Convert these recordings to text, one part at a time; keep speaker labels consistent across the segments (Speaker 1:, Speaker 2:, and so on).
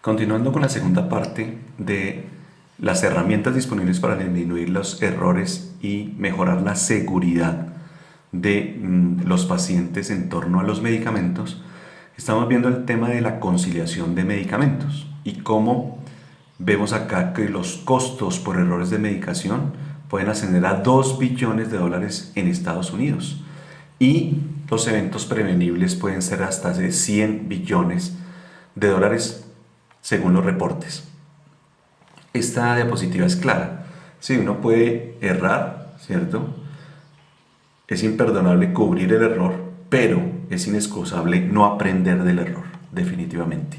Speaker 1: Continuando con la segunda parte de las herramientas disponibles para disminuir los errores y mejorar la seguridad de los pacientes en torno a los medicamentos, estamos viendo el tema de la conciliación de medicamentos y cómo vemos acá que los costos por errores de medicación pueden ascender a 2 billones de dólares en Estados Unidos y los eventos prevenibles pueden ser hasta de 100 billones de dólares según los reportes. Esta diapositiva es clara. Sí, uno puede errar, ¿cierto? Es imperdonable cubrir el error, pero es inexcusable no aprender del error, definitivamente.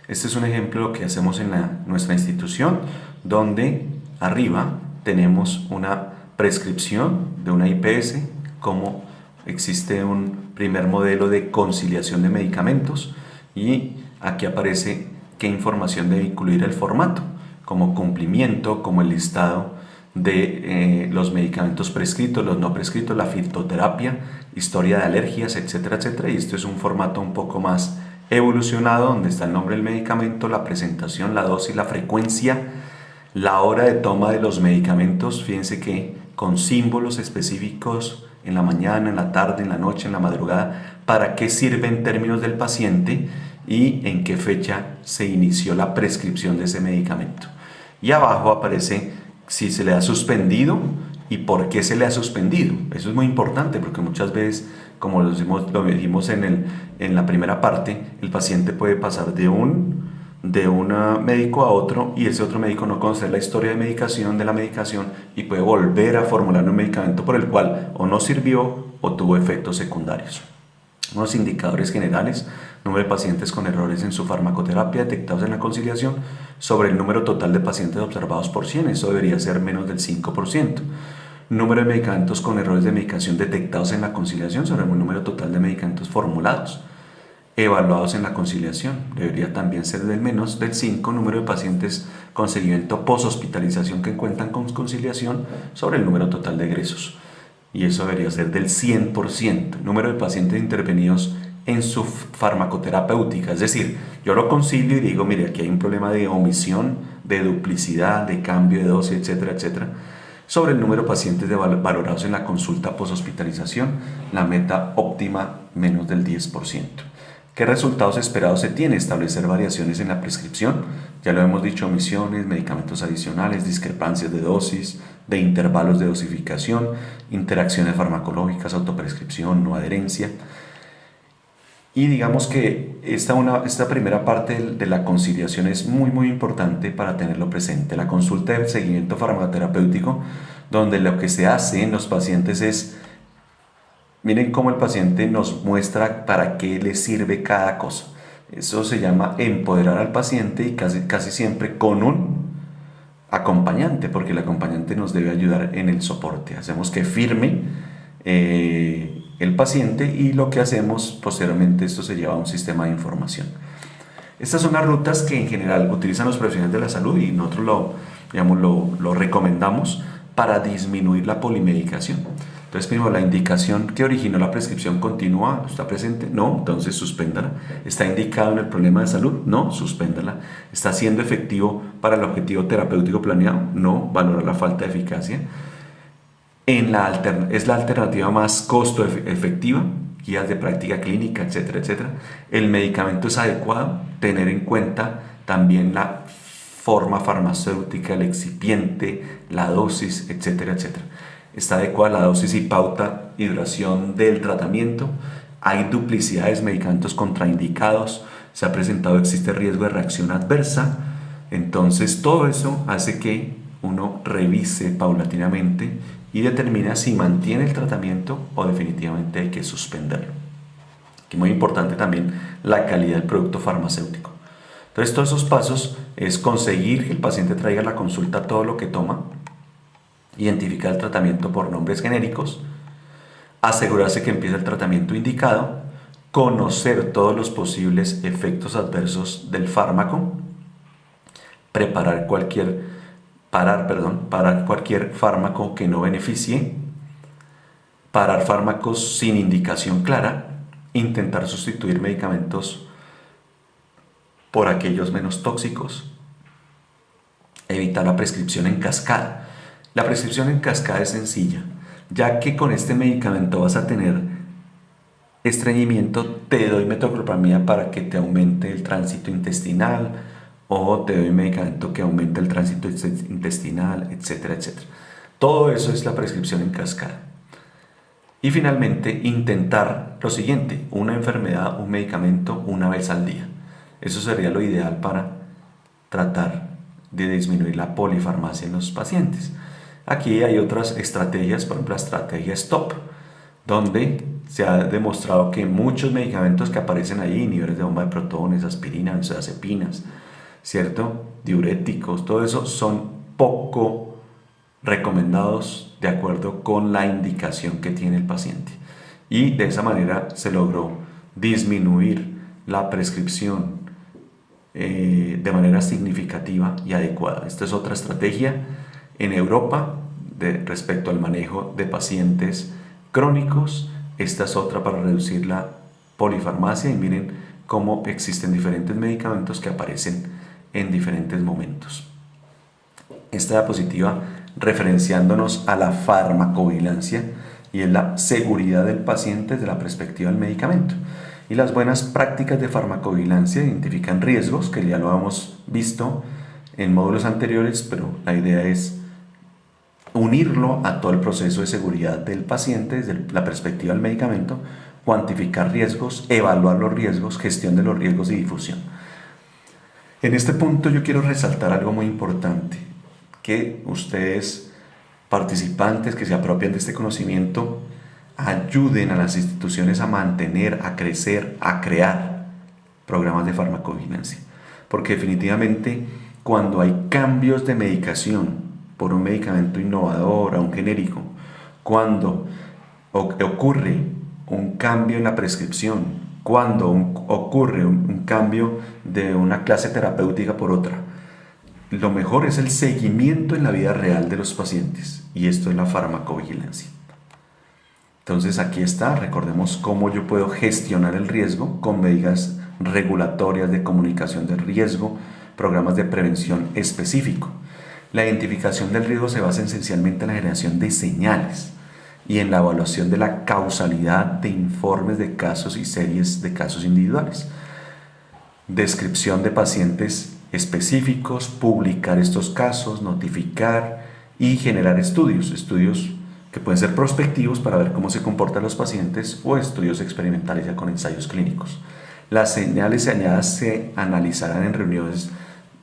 Speaker 1: Este es un ejemplo de lo que hacemos en nuestra institución, donde arriba tenemos una prescripción de una IPS, como existe un primer modelo de conciliación de medicamentos, y aquí aparece qué información debe incluir el formato, como cumplimiento, como el listado de los medicamentos prescritos, los no prescritos, la fitoterapia, historia de alergias, etcétera, etcétera. Y esto es un formato un poco más evolucionado, donde está el nombre del medicamento, la presentación, la dosis, la frecuencia, la hora de toma de los medicamentos. Fíjense que con símbolos específicos en la mañana, en la tarde, en la noche, en la madrugada, para qué sirve en términos del paciente y en qué fecha se inició la prescripción de ese medicamento. Y abajo aparece si se le ha suspendido y por qué se le ha suspendido. Eso es muy importante porque muchas veces, como lo dijimos en la primera parte, el paciente puede pasar de un médico a otro y ese otro médico no conoce la historia de la medicación y puede volver a formular un medicamento por el cual o no sirvió o tuvo efectos secundarios. Unos indicadores generales: número de pacientes con errores en su farmacoterapia detectados en la conciliación sobre el número total de pacientes observados por 100, eso debería ser menos del 5%. Número de medicamentos con errores de medicación detectados en la conciliación sobre el número total de medicamentos formulados, evaluados en la conciliación, debería también ser del menos del 5. Número de pacientes con seguimiento post-hospitalización que cuentan con conciliación sobre el número total de egresos, y eso debería ser del 100%. Número de pacientes intervenidos en su farmacoterapéutica, es decir, yo lo concilio y digo, mire, aquí hay un problema de omisión, de duplicidad, de cambio de dosis, etcétera, etcétera, sobre el número de pacientes valorados en la consulta post-hospitalización, la meta óptima menos del 10%. ¿Qué resultados esperados se tiene? Establecer variaciones en la prescripción, ya lo hemos dicho, omisiones, medicamentos adicionales, discrepancias de dosis, de intervalos de dosificación, interacciones farmacológicas, autoprescripción, no adherencia. Y digamos que esta primera parte de la conciliación es muy importante para tenerlo presente. La consulta de seguimiento farmacoterapéutico, donde lo que se hace en los pacientes es, miren cómo el paciente nos muestra para qué le sirve cada cosa. Eso se llama empoderar al paciente, y casi siempre con un acompañante, porque el acompañante nos debe ayudar en el soporte. Hacemos que firme el paciente, y lo que hacemos posteriormente, esto se lleva a un sistema de información. Estas son las rutas que en general utilizan los profesionales de la salud y nosotros lo recomendamos para disminuir la polimedicación. Entonces, primero, la indicación que originó la prescripción continua, ¿está presente? No, entonces suspéndala. ¿Está indicado en el problema de salud? No, suspéndala. ¿Está siendo efectivo para el objetivo terapéutico planeado? No, valora la falta de eficacia. Es la alternativa más costo efectiva, guías de práctica clínica, etcétera, etcétera. El medicamento es adecuado, tener en cuenta también la forma farmacéutica, el excipiente, la dosis, etcétera, etcétera. Está adecuada la dosis y pauta y duración del tratamiento. Hay duplicidades, medicamentos contraindicados, se ha presentado, existe riesgo de reacción adversa. Entonces todo eso hace que uno revise paulatinamente y determina si mantiene el tratamiento o definitivamente hay que suspenderlo. Aquí muy importante también la calidad del producto farmacéutico. Entonces todos esos pasos es conseguir que el paciente traiga a la consulta todo lo que toma, identificar el tratamiento por nombres genéricos, asegurarse que empieza el tratamiento indicado, conocer todos los posibles efectos adversos del fármaco, parar cualquier fármaco que no beneficie, parar fármacos sin indicación clara, intentar sustituir medicamentos por aquellos menos tóxicos. Evitar la prescripción en cascada. La prescripción en cascada es sencilla, ya que con este medicamento vas a tener estreñimiento, te doy metoclopramida para que te aumente el tránsito intestinal, o te doy un medicamento que aumente el tránsito intestinal, etcétera, etcétera. Todo eso es la prescripción en cascada. Y finalmente, intentar lo siguiente: una enfermedad, un medicamento una vez al día. Eso sería lo ideal para tratar de disminuir la polifarmacia en los pacientes. Aquí hay otras estrategias, por ejemplo la estrategia STOP, donde se ha demostrado que muchos medicamentos que aparecen ahí, inhibidores de bomba de protones, aspirina, benzodiazepinas, ¿cierto?, diuréticos, todo eso son poco recomendados de acuerdo con la indicación que tiene el paciente. Y de esa manera se logró disminuir la prescripción de manera significativa y adecuada. Esta es otra estrategia en Europa respecto al manejo de pacientes crónicos. Esta es otra para reducir la polifarmacia, y miren cómo existen diferentes medicamentos que aparecen en diferentes momentos. Esta diapositiva referenciándonos a la farmacovigilancia, y es la seguridad del paciente desde la perspectiva del medicamento. Y las buenas prácticas de farmacovigilancia identifican riesgos, que ya lo hemos visto en módulos anteriores, pero la idea es unirlo a todo el proceso de seguridad del paciente desde la perspectiva del medicamento, cuantificar riesgos, evaluar los riesgos, gestión de los riesgos y difusión. En este punto yo quiero resaltar algo muy importante, que ustedes, participantes que se apropian de este conocimiento, ayuden a las instituciones a mantener, a crecer, a crear programas de farmacovigilancia. Porque definitivamente cuando hay cambios de medicación por un medicamento innovador a un genérico, cuando ocurre un cambio en la prescripción, cuando ocurre un cambio de una clase terapéutica por otra, lo mejor es el seguimiento en la vida real de los pacientes, y esto es la farmacovigilancia. Entonces aquí está, recordemos cómo yo puedo gestionar el riesgo con medidas regulatorias de comunicación del riesgo, programas de prevención específico. La identificación del riesgo se basa esencialmente en la generación de señales y en la evaluación de la causalidad de informes de casos y series de casos individuales. Descripción de pacientes específicos, publicar estos casos, notificar y generar estudios que pueden ser prospectivos para ver cómo se comportan los pacientes, o estudios experimentales ya con ensayos clínicos. Las señales añadidas se analizarán en reuniones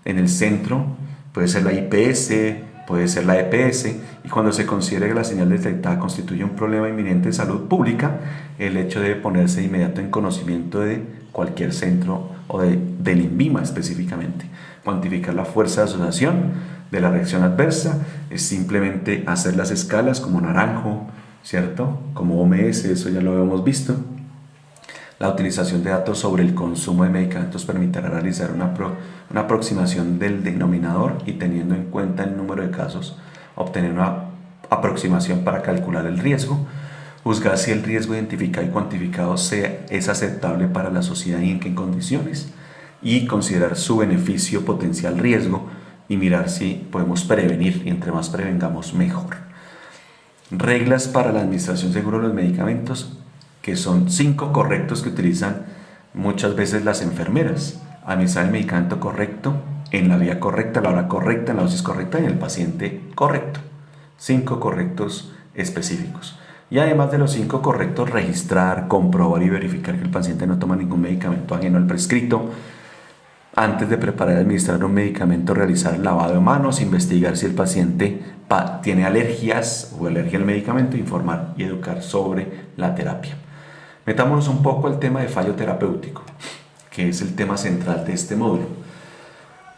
Speaker 1: en el centro, puede ser la IPS, puede ser la EPS, y cuando se considere que la señal detectada constituye un problema inminente de salud pública, el hecho debe ponerse de inmediato en conocimiento de cualquier centro o del INVIMA específicamente. Cuantificar la fuerza de asociación de la reacción adversa es simplemente hacer las escalas como naranjo, ¿cierto?, como OMS, eso ya lo hemos visto. La utilización de datos sobre el consumo de medicamentos permitirá realizar una aproximación del denominador, y teniendo en cuenta el número de casos, obtener una aproximación para calcular el riesgo. Juzgar si el riesgo identificado y cuantificado es aceptable para la sociedad y en qué condiciones, y considerar su beneficio potencial riesgo y mirar si podemos prevenir, y entre más prevengamos mejor. Reglas para la administración segura de los medicamentos, que son 5 correctos que utilizan muchas veces las enfermeras. Administrar el medicamento correcto, en la vía correcta, a la hora correcta, en la dosis correcta y en el paciente correcto. 5 correctos específicos. Y además de los 5 correctos, registrar, comprobar y verificar que el paciente no toma ningún medicamento ajeno al prescrito. Antes de preparar y administrar un medicamento, realizar el lavado de manos, investigar si el paciente tiene alergias o alergia al medicamento, informar y educar sobre la terapia. Metámonos un poco al tema de fallo terapéutico, que es el tema central de este módulo.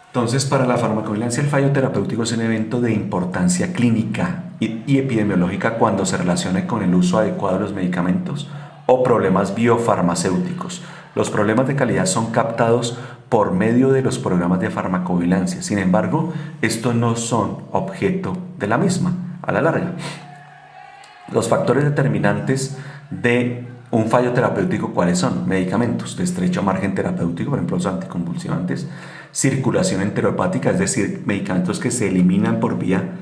Speaker 1: Entonces, para la farmacovigilancia, el fallo terapéutico es un evento de importancia clínica y epidemiológica cuando se relaciona con el uso adecuado de los medicamentos o problemas biofarmacéuticos. Los problemas de calidad son captados por medio de los programas de farmacovigilancia. Sin embargo, estos no son objeto de la misma a la larga. Los factores determinantes de un fallo terapéutico, ¿cuáles son? Medicamentos de estrecho margen terapéutico, por ejemplo los anticonvulsivantes, circulación enteropática, es decir, medicamentos que se eliminan por vía,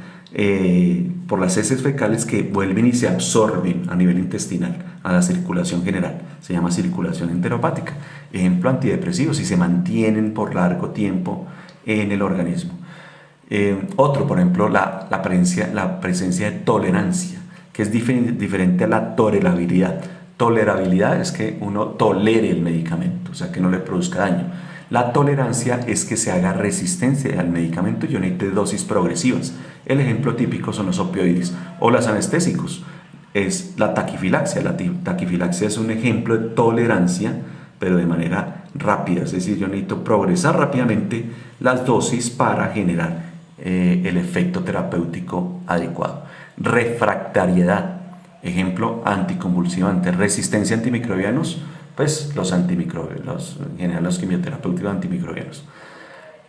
Speaker 1: por las heces fecales, que vuelven y se absorben a nivel intestinal, a la circulación general, se llama circulación enteropática. Ejemplo, antidepresivos, y se mantienen por largo tiempo en el organismo. Otro, por ejemplo, la presencia de tolerancia, que es diferente a la tolerabilidad. Tolerabilidad es que uno tolere el medicamento, o sea, que no le produzca daño. La tolerancia es que se haga resistencia al medicamento y unite dosis progresivas. El ejemplo típico son los opioides o los anestésicos. Es la taquifilaxia. La taquifilaxia es un ejemplo de tolerancia, pero de manera rápida. Es decir, yo necesito progresar rápidamente las dosis para generar el efecto terapéutico adecuado. Refractariedad. Ejemplo, anticonvulsivante. Resistencia a antimicrobianos, pues los antimicrobianos, en general los quimioterapéuticos antimicrobianos.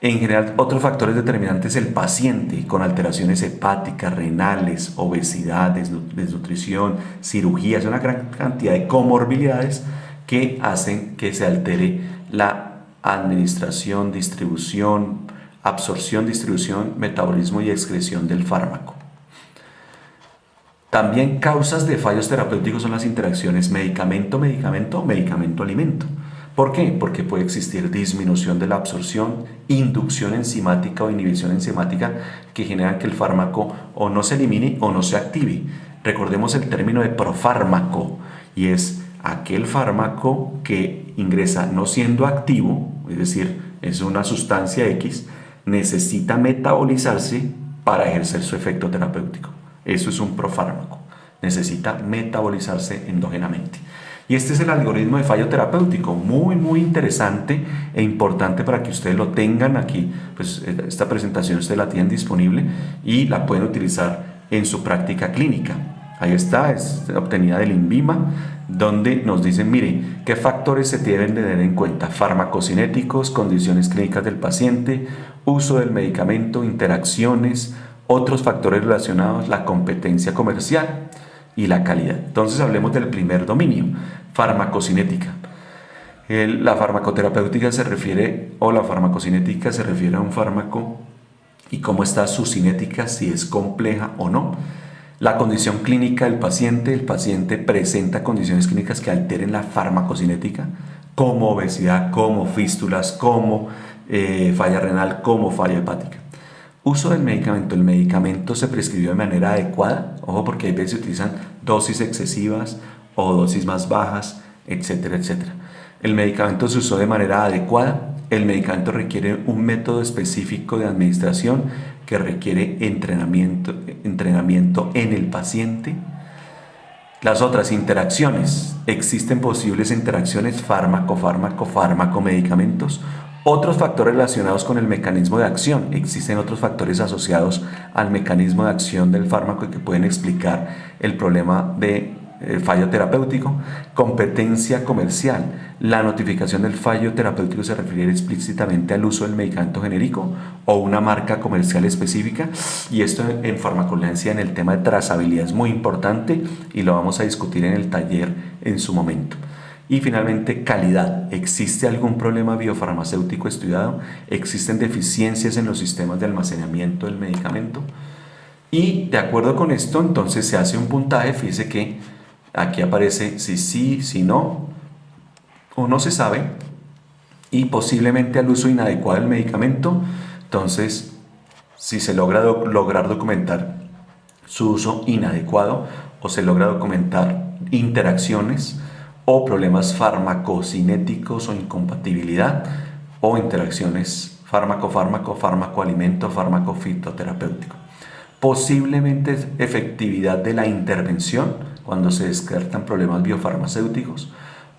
Speaker 1: En general, otros factores determinantes: el paciente con alteraciones hepáticas, renales, obesidad, desnutrición, cirugías, una gran cantidad de comorbilidades que hacen que se altere la administración, distribución, absorción, distribución, metabolismo y excreción del fármaco. También causas de fallos terapéuticos son las interacciones medicamento-medicamento, medicamento-alimento. ¿Por qué? Porque puede existir disminución de la absorción, inducción enzimática o inhibición enzimática, que generan que el fármaco o no se elimine o no se active. Recordemos el término de profármaco, y es aquel fármaco que ingresa no siendo activo, es decir, es una sustancia X, necesita metabolizarse para ejercer su efecto terapéutico. Eso es un profármaco, necesita metabolizarse endógenamente. Y este es el algoritmo de fallo terapéutico, muy interesante e importante para que ustedes lo tengan aquí. Pues esta presentación ustedes la tienen disponible y la pueden utilizar en su práctica clínica. Ahí está, es obtenida del INVIMA, donde nos dicen, miren, qué factores se deben de tener en cuenta: farmacocinéticos, condiciones clínicas del paciente, uso del medicamento, interacciones, otros factores relacionados, la competencia comercial y la calidad. Entonces hablemos del primer dominio, farmacocinética. La farmacoterapéutica se refiere, o la farmacocinética se refiere a un fármaco y cómo está su cinética, si es compleja o no. La condición clínica del paciente: el paciente presenta condiciones clínicas que alteren la farmacocinética, como obesidad, como fístulas, como falla renal, como falla hepática. Uso del medicamento: el medicamento se prescribió de manera adecuada, ojo, porque a veces se utilizan dosis excesivas o dosis más bajas, etcétera, etcétera. El medicamento se usó de manera adecuada. El medicamento requiere un método específico de administración que requiere entrenamiento en el paciente. Las otras interacciones: existen posibles interacciones fármaco-fármaco, fármaco-medicamentos. Otros factores relacionados con el mecanismo de acción: existen otros factores asociados al mecanismo de acción del fármaco que pueden explicar el problema de fallo terapéutico. Competencia comercial: la notificación del fallo terapéutico se refiere explícitamente al uso del medicamento genérico o una marca comercial específica, y esto en farmacovigilancia, en el tema de trazabilidad, es muy importante y lo vamos a discutir en el taller en su momento. Y finalmente, calidad: ¿existe algún problema biofarmacéutico estudiado? ¿Existen deficiencias en los sistemas de almacenamiento del medicamento? Y de acuerdo con esto, entonces se hace un puntaje. Fíjese que aquí aparece si sí, si no, o no se sabe, y posiblemente al uso inadecuado del medicamento. Entonces, si se logra documentar su uso inadecuado, o se logra documentar interacciones o problemas farmacocinéticos o incompatibilidad, o interacciones fármaco-fármaco, fármaco-alimento, fármaco-fitoterapéutico. Posiblemente efectividad de la intervención cuando se descartan problemas biofarmacéuticos,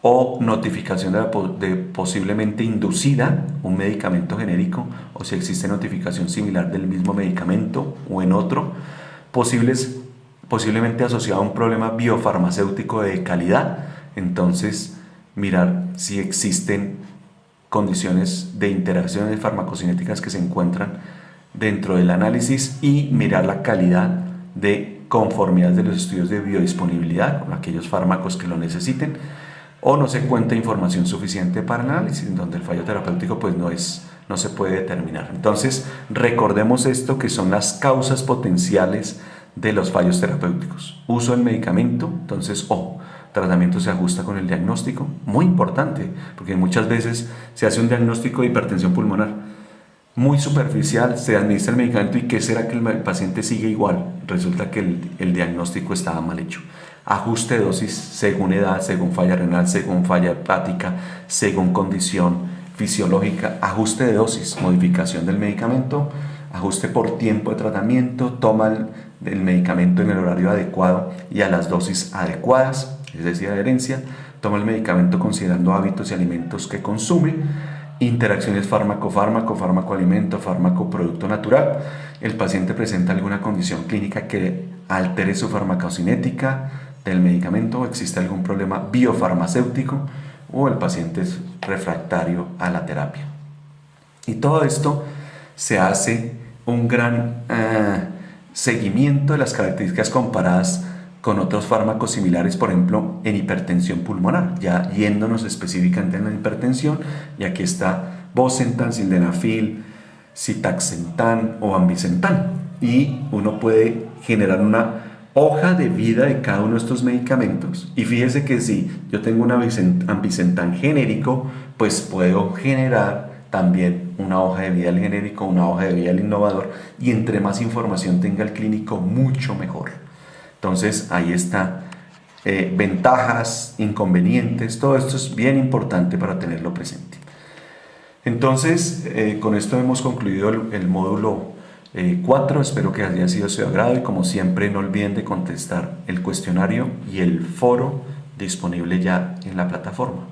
Speaker 1: o notificación de posiblemente inducida un medicamento genérico, o si existe notificación similar del mismo medicamento o en otro. Posiblemente asociado a un problema biofarmacéutico de calidad. Entonces, mirar si existen condiciones de interacciones farmacocinéticas que se encuentran dentro del análisis, y mirar la calidad de conformidades de los estudios de biodisponibilidad con aquellos fármacos que lo necesiten, o no se cuenta información suficiente para el análisis, en donde el fallo terapéutico pues no se puede determinar. Entonces, recordemos esto, que son las causas potenciales de los fallos terapéuticos. Uso del medicamento, entonces, tratamiento se ajusta con el diagnóstico, muy importante, porque muchas veces se hace un diagnóstico de hipertensión pulmonar muy superficial, se administra el medicamento y ¿qué será que el paciente sigue igual? Resulta que el diagnóstico estaba mal hecho. Ajuste de dosis según edad, según falla renal, según falla hepática, según condición fisiológica, ajuste de dosis, modificación del medicamento, ajuste por tiempo de tratamiento, toma el medicamento en el horario adecuado y a las dosis adecuadas, es decir, adherencia, toma el medicamento considerando hábitos y alimentos que consume, interacciones fármaco-fármaco, fármaco-alimento, fármaco-producto natural. El paciente presenta alguna condición clínica que altere su farmacocinética del medicamento, existe algún problema biofarmacéutico o el paciente es refractario a la terapia. Y todo esto se hace un gran seguimiento de las características comparadas con otros fármacos similares, por ejemplo, en hipertensión pulmonar, ya yéndonos específicamente en la hipertensión, y aquí está bosentan, sildenafil, citaxentan o ambisentan, y uno puede generar una hoja de vida de cada uno de estos medicamentos, y fíjese que si yo tengo un ambisentan genérico, pues puedo generar también una hoja de vida del genérico, una hoja de vida del innovador, y entre más información tenga el clínico, mucho mejor. Entonces ahí está, ventajas, inconvenientes, todo esto es bien importante para tenerlo presente. Entonces, con esto hemos concluido el módulo 4, espero que haya sido de su agrado y como siempre no olviden de contestar el cuestionario y el foro disponible ya en la plataforma.